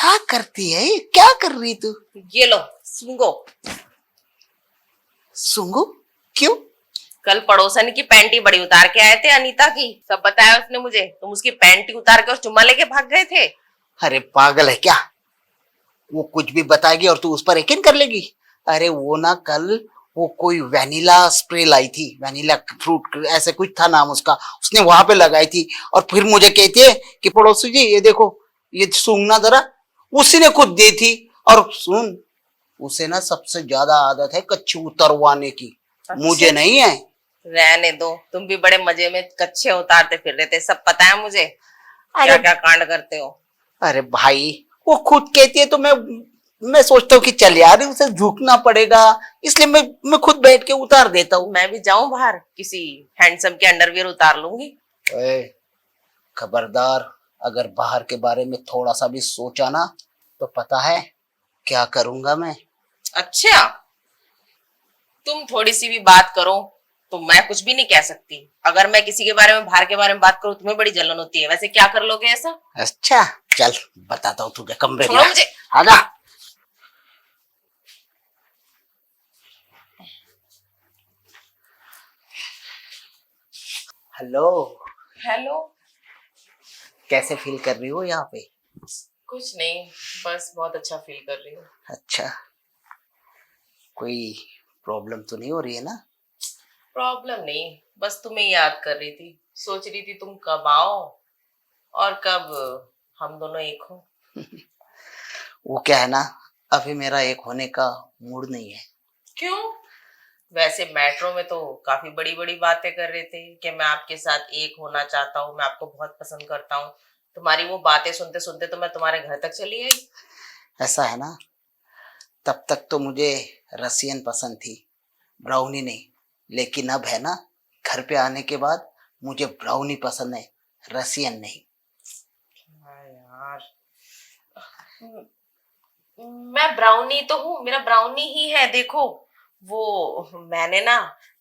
क्या करती है ये? क्या कर रही तू? ये लो सूंघो। सूंघू? क्यों? कल पड़ोसन की पैंट ही बड़ी उतार के आए थे अनीता की, सब बताया उसने मुझे। तुम उसकी पैंट ही उतार के और चुम्मा लेके भाग गए थे। अरे पागल है क्या? वो कुछ भी बताएगी और तू उस पर यकीन कर लेगी? अरे वो ना कल वो कोई वैनिला स्प्रे लाई थी, वैनिला फ्रूट ऐसे कुछ था नाम उसका, उसने वहां पे लगाई थी और फिर मुझे कहती है कि पड़ोसी जी ये देखो, ये सूंघना जरा। उसी ने खुद दी थी। और सुन, उसे ना सबसे ज्यादा आदत है कच्ची उतरवाने की। मुझे नहीं है। रहने दो, तुम भी बड़े मजे में कच्चे उतारते फिर रहे थे, सब पता है मुझे क्या अरे क्या कांड करते हो। अरे भाई, वो खुद कहती है तो मैं सोचता हूँ कि चल यार उसे झुकना पड़ेगा, इसलिए मैं खुद बैठ के उतार देता हूँ। मैं भी जाऊं बाहर, किसी हैंडसम के अंडरवियर उतार लूंगी। खबरदार, अगर बाहर के बारे में थोड़ा सा भी सोचा ना तो पता है क्या करूंगा मैं। अच्छा, तुम थोड़ी सी भी बात करो तो मैं कुछ भी नहीं कह सकती। अगर मैं किसी के बारे में, बाहर के बारे में बात करूं, तुम्हें बड़ी जलन होती है। वैसे क्या कर लोगे ऐसा? अच्छा चल बताता हूँ तुझे, कमरे में छोड़ो मुझे। आजा। हेलो। हेलो। कैसे फील कर रही हो यहाँ पे? कुछ नहीं, बस बहुत अच्छा फील कर रही हूँ। अच्छा, कोई प्रॉब्लम तो नहीं हो रही है ना? प्रॉब्लम नहीं, बस तुम्हें याद कर रही थी, सोच रही थी तुम कब आओ और कब हम दोनों एक हो। वो क्या है ना, अभी मेरा एक होने का मूड नहीं है। क्यों? वैसे मेट्रो में तो काफी बड़ी बड़ी बातें कर रहे थे कि मैं आपके साथ एक होना चाहता हूँ, मैं आपको बहुत पसंद करता हूँ। तुम्हारी वो बातें सुनते सुनते तो मैं तुम्हारे घर तक चली आई। ऐसा है ना, तब तक तो मुझे रसियन पसंद थी, ब्राउनी नहीं। लेकिन अब है ना, घर पे आने के बाद मुझे ब्राउनी पसंद है, रसियन नहीं। हाँ यार, मैं ब्राउनी तो हूँ, मेरा ब्राउनी ही है। देखो, वो मैंने ना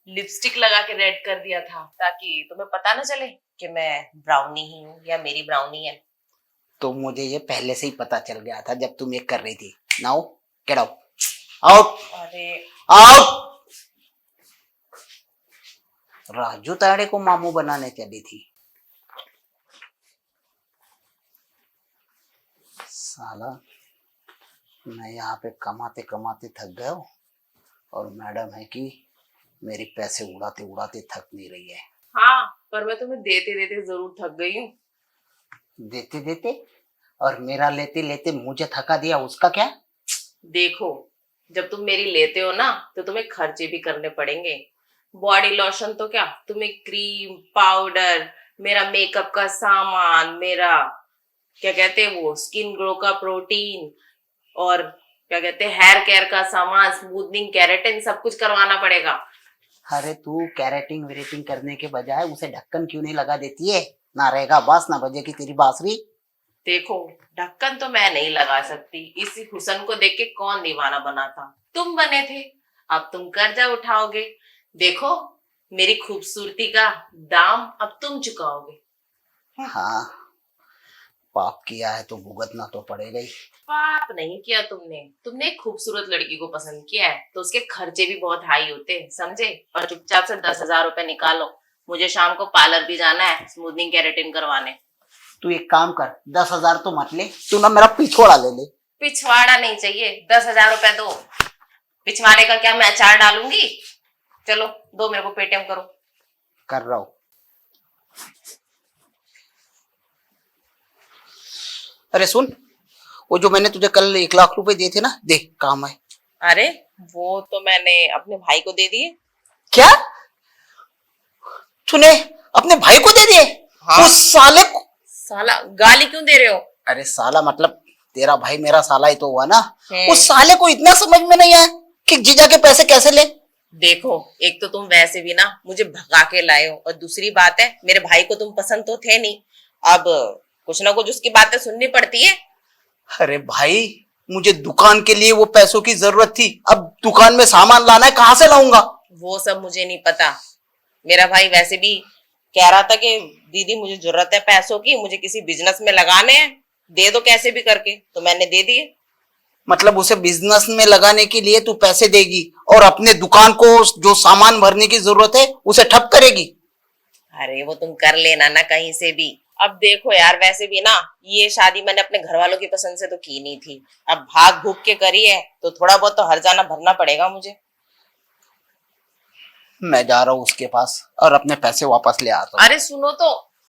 लिपस्टिक लगा के रेड कर दिया था ताकि तुम्हें पता ना चले कि मैं ब्राउनी ही हूँ या मेरी ब्राउनी है। तो मुझे ये पहले से ही पता चल गया था जब तुम ये कर रही थी। नाउ गेट आउट, आउट, अरे आउट। राजू ताड़े को मामू बनाने चली थी। साला, मैं यहाँ पे कमाते कमाते थक गया हूँ और मैडम है कि मेरे पैसे उड़ाते उड़ाते थक नहीं रही है। हाँ, पर मैं तुम्हें देते देते जरूर थक गई हूँ। देते देते? और मेरा लेते लेते मुझे थका दिया, उसका क्या? देखो, जब तुम मेरी लेते हो ना तो तुम्हें खर्चे भी करने पड़ेंगे। बॉडी लोशन तो क्या, तुम्हें क्रीम, पाउडर, मेरा मेकअप का सामान, मेरा क्या कहते हैं वो स्किन ग्लो का प्रोटीन, और क्या कहते हैं हेयर केयर का सामान, स्मूथनिंग, केराटिन, सब कुछ करवाना पड़ेगा। अरे तू कैरेटिंग वेरेटिंग करने के बजाय उसे ढक्कन क्यों नहीं लगा देती है? ना रहेगा बास, ना बजेगी तेरी बांसुरी। देखो, ढक्कन तो मैं नहीं लगा सकती, इसी हुसन को देख के कौन दीवाना बना था? तुम बने थे। अब तुम कर्जा उठाओगे। देखो, मेरी खूबसूरती का दाम अब तुम चुकाओगे। हाँ, पाप किया है तो भुगतना तो पड़ेगा ही। पाप नहीं किया तुमने, तुमने एक खूबसूरत लड़की को पसंद किया है तो उसके खर्चे भी बहुत हाई होते हैं, समझे? और चुपचाप से 10,000 रुपए निकालो, मुझे शाम को पार्लर भी जाना है स्मूथनिंग केराटिन करवाने। तू एक काम कर, 10,000 तो मत ले, तू ना मेरा पिछोड़ा ले ले। पिछवाड़ा नहीं चाहिए, 10,000 रुपए दो। पिछवाड़े का क्या मैं अचार डालूंगी? चलो दो, मेरे को पेटीएम करो। कर रहा हूं। अरे सुन, वो जो मैंने तुझे कल 1 लाख रुपए दिए थे ना, देख काम है। अरे वो तो मैंने अपने भाई को दे दिए। क्या? तूने अपने भाई को दे दिए? हाँ। उस साले को? साला गाली क्यों दे रहे हो? अरे साला मतलब तेरा भाई मेरा साला ही तो हुआ ना। उस साले को इतना समझ में नहीं आया कि जीजा के पैसे कैसे ले। देखो, एक तो तुम वैसे भी ना मुझे भगा के लाए हो, और दूसरी बात है मेरे भाई को तुम पसंद तो थे नहीं, अब कुछ ना कुछ उसकी बातें सुननी पड़ती है। अरे भाई, मुझे दुकान के लिए वो पैसों की जरूरत थी, अब दुकान में सामान लाना है, कहां से लाऊंगा? वो सब मुझे नहीं पता। मेरा भाई वैसे भी कह रहा था कि दीदी मुझे जरूरत है पैसों की, मुझे किसी बिजनेस में लगाने हैं। दे दो कैसे भी करके, तो मैंने दे दिए। मतलब उसे बिजनेस में लगाने के लिए तू पैसे देगी और अपने दुकान को जो सामान भरने की जरूरत है उसे ठप करेगी। अरे वो तुम कर लेना ना कहीं से भी। अब देखो यार, वैसे भी ना ये शादी मैंने अपने घर वालों की पसंद से तो की नहीं थी। अब भाग भूग के करी है तो थोड़ा बहुत तो हर्जाना भरना पड़ेगा मुझे। मैं जा रहा हूँ उसके पास और अपने पैसे वापस ले आता हूँ। अरे सुनो तो,